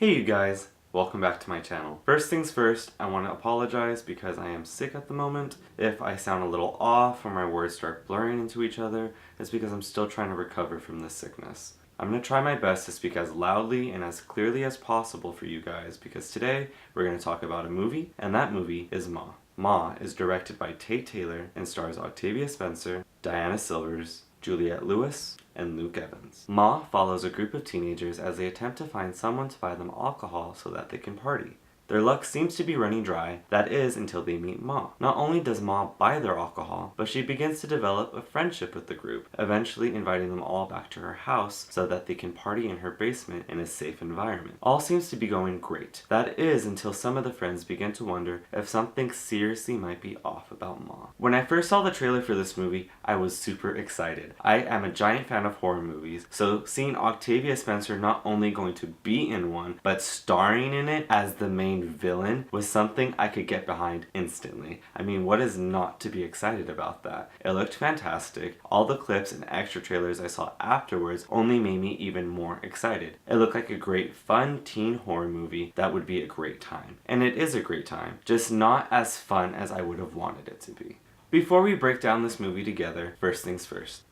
Hey you guys, welcome back to my channel. First things first, I want to apologize because I am sick at the moment. If I sound a little off or my words start blurring into each other, it's because I'm still trying to recover from this sickness. I'm going to try my best to speak as loudly and as clearly as possible for you guys because today we're going to talk about a movie, and that movie is Ma. Ma is directed by Tate Taylor and stars Octavia Spencer, Diana Silvers, Juliette Lewis, and Luke Evans. Ma follows a group of teenagers as they attempt to find someone to buy them alcohol so that they can party. Their luck seems to be running dry, that is until they meet Ma. Not only does Ma buy their alcohol, but she begins to develop a friendship with the group, eventually inviting them all back to her house so that they can party in her basement in a safe environment. All seems to be going great. That is until some of the friends begin to wonder if something seriously might be off about Ma. When I first saw the trailer for this movie, I was super excited. I am a giant fan of horror movies, so seeing Octavia Spencer not only going to be in one, but starring in it as the main villain was something I could get behind instantly. I mean, what is not to be excited about that? It looked fantastic. All the clips and extra trailers I saw afterwards only made me even more excited. It looked like a great fun teen horror movie that would be a great time. And it is a great time, just not as fun as I would have wanted it to be. Before we break down this movie together, first things first.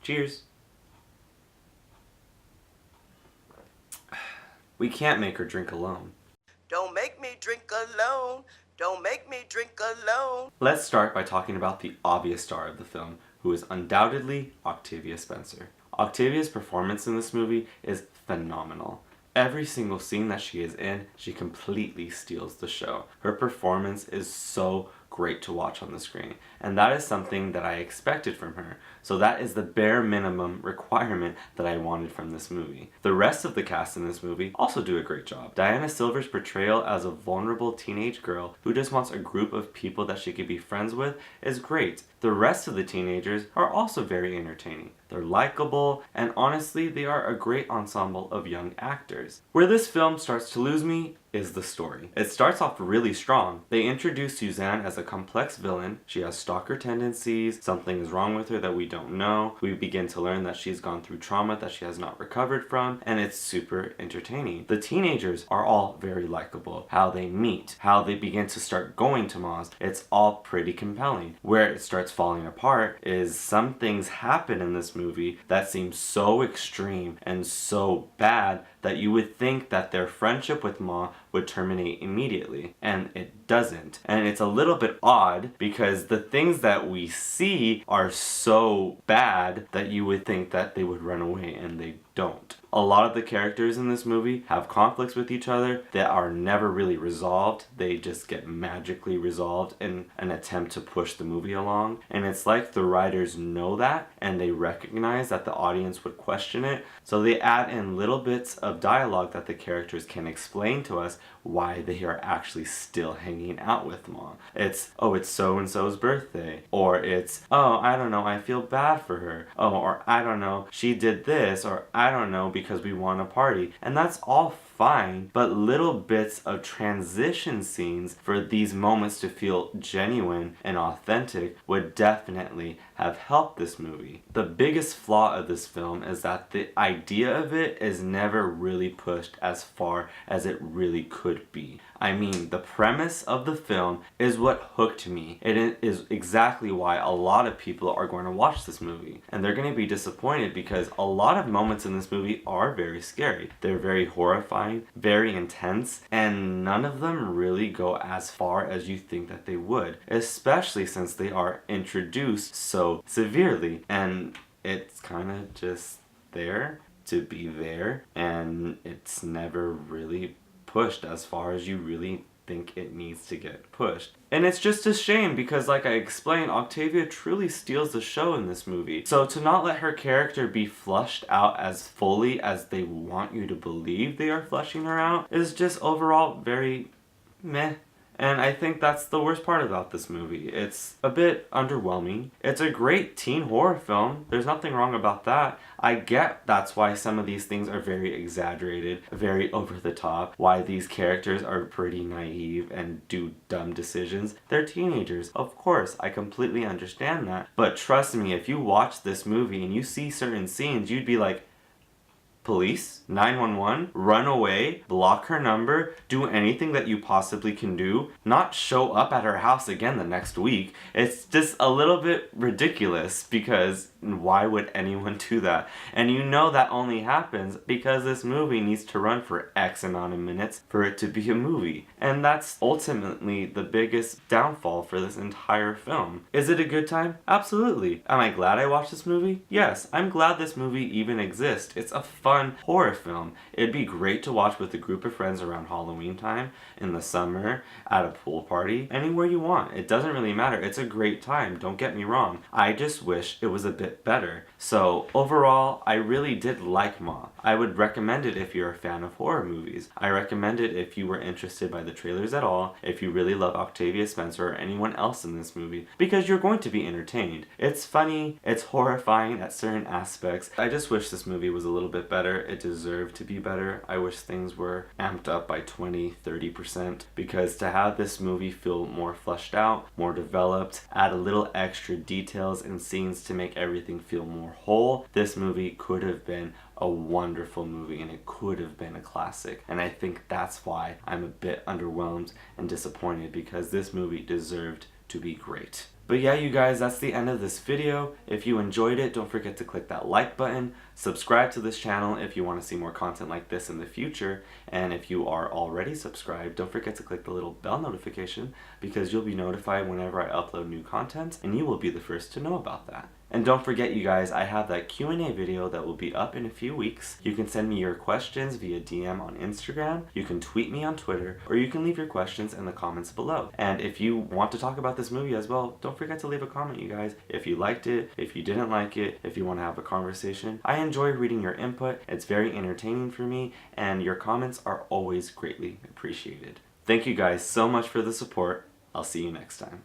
Cheers! We can't make her drink alone. Don't make me drink alone. Don't make me drink alone. Let's start by talking about the obvious star of the film, who is undoubtedly Octavia Spencer. Octavia's performance in this movie is phenomenal. Every single scene that she is in, she completely steals the show. Her performance is so great to watch on the screen, and that is something that I expected from her. So that is the bare minimum requirement that I wanted from this movie. The rest of the cast in this movie also do a great job. Diana Silver's portrayal as a vulnerable teenage girl who just wants a group of people that she could be friends with is great. The rest of the teenagers are also very entertaining. They're likable, and honestly, they are a great ensemble of young actors. Where this film starts to lose me is the story. It starts off really strong. They introduce Suzanne as a complex villain. She has stalker tendencies, something is wrong with her that we don't know. We begin to learn that she's gone through trauma that she has not recovered from, and it's super entertaining. The teenagers are all very likable. How they meet, how they begin to start going to Ma's, it's all pretty compelling. Where it starts falling apart is some things happen in this movie that seem so extreme and so bad that you would think that their friendship with Ma would terminate immediately, and it doesn't. And it's a little bit odd because the things that we see are so bad that you would think that they would run away, and they don't. A lot of the characters in this movie have conflicts with each other that are never really resolved. They just get magically resolved in an attempt to push the movie along. And it's like the writers know that and they recognize that the audience would question it. So they add in little bits of dialogue that the characters can explain to us why they are actually still hanging out with Ma. It's, oh, it's so-and-so's birthday. Or it's, oh, I don't know, I feel bad for her. Oh, or I don't know, she did this. Or I don't know, because we want to party. And that's all fine, but little bits of transition scenes for these moments to feel genuine and authentic would definitely have helped this movie. The biggest flaw of this film is that the idea of it is never really pushed as far as it really could be. I mean, the premise of the film is what hooked me. It is exactly why a lot of people are going to watch this movie. And they're going to be disappointed because a lot of moments in this movie are very scary. They're very horrifying, very intense, and none of them really go as far as you think that they would, especially since they are introduced so severely. And it's kind of just there to be there, and it's never really pushed as far as you really think it needs to get pushed. And it's just a shame because, like I explained, Octavia truly steals the show in this movie. So to not let her character be flushed out as fully as they want you to believe they are flushing her out is just overall very meh. And I think that's the worst part about this movie. It's a bit underwhelming. It's a great teen horror film. There's nothing wrong about that. I get that's why some of these things are very exaggerated, very over the top, why these characters are pretty naive and do dumb decisions. They're teenagers. Of course, I completely understand that. But trust me, if you watch this movie and you see certain scenes, you'd be like, police, 911, run away, block her number, do anything that you possibly can do, not show up at her house again the next week. It's just a little bit ridiculous, because why would anyone do that? And you know that only happens because this movie needs to run for X amount of minutes for it to be a movie. And that's ultimately the biggest downfall for this entire film. Is it a good time? Absolutely. Am I glad I watched this movie? Yes, I'm glad this movie even exists. It's a fun horror film. It'd be great to watch with a group of friends around Halloween time, in the summer, at a pool party, anywhere you want. It doesn't really matter. It's a great time, don't get me wrong. I just wish it was a bit better. So overall, I really did like Ma. I would recommend it if you're a fan of horror movies. I recommend it if you were interested by the trailers at all, if you really love Octavia Spencer or anyone else in this movie, because you're going to be entertained. It's funny, it's horrifying at certain aspects. I just wish this movie was a little bit better. It deserved to be better. I wish things were amped up by 20-30%, because to have this movie feel more fleshed out, more developed, add a little extra details and scenes to make everything feel more whole, this movie could have been a wonderful movie, and it could have been a classic. And I think that's why I'm a bit underwhelmed and disappointed, because this movie deserved to be great. But yeah, you guys, that's the end of this video. If you enjoyed it, don't forget to click that like button, subscribe to this channel if you want to see more content like this in the future, and if you are already subscribed, don't forget to click the little bell notification, because you'll be notified whenever I upload new content, and you will be the first to know about that. And don't forget, you guys, I have that Q&A video that will be up in a few weeks. You can send me your questions via DM on Instagram, you can tweet me on Twitter, or you can leave your questions in the comments below. And if you want to talk about this movie as well, don't forget to leave a comment, you guys. If you liked it, if you didn't like it, if you want to have a conversation. I enjoy reading your input. It's very entertaining for me, and your comments are always greatly appreciated. Thank you guys so much for the support. I'll see you next time.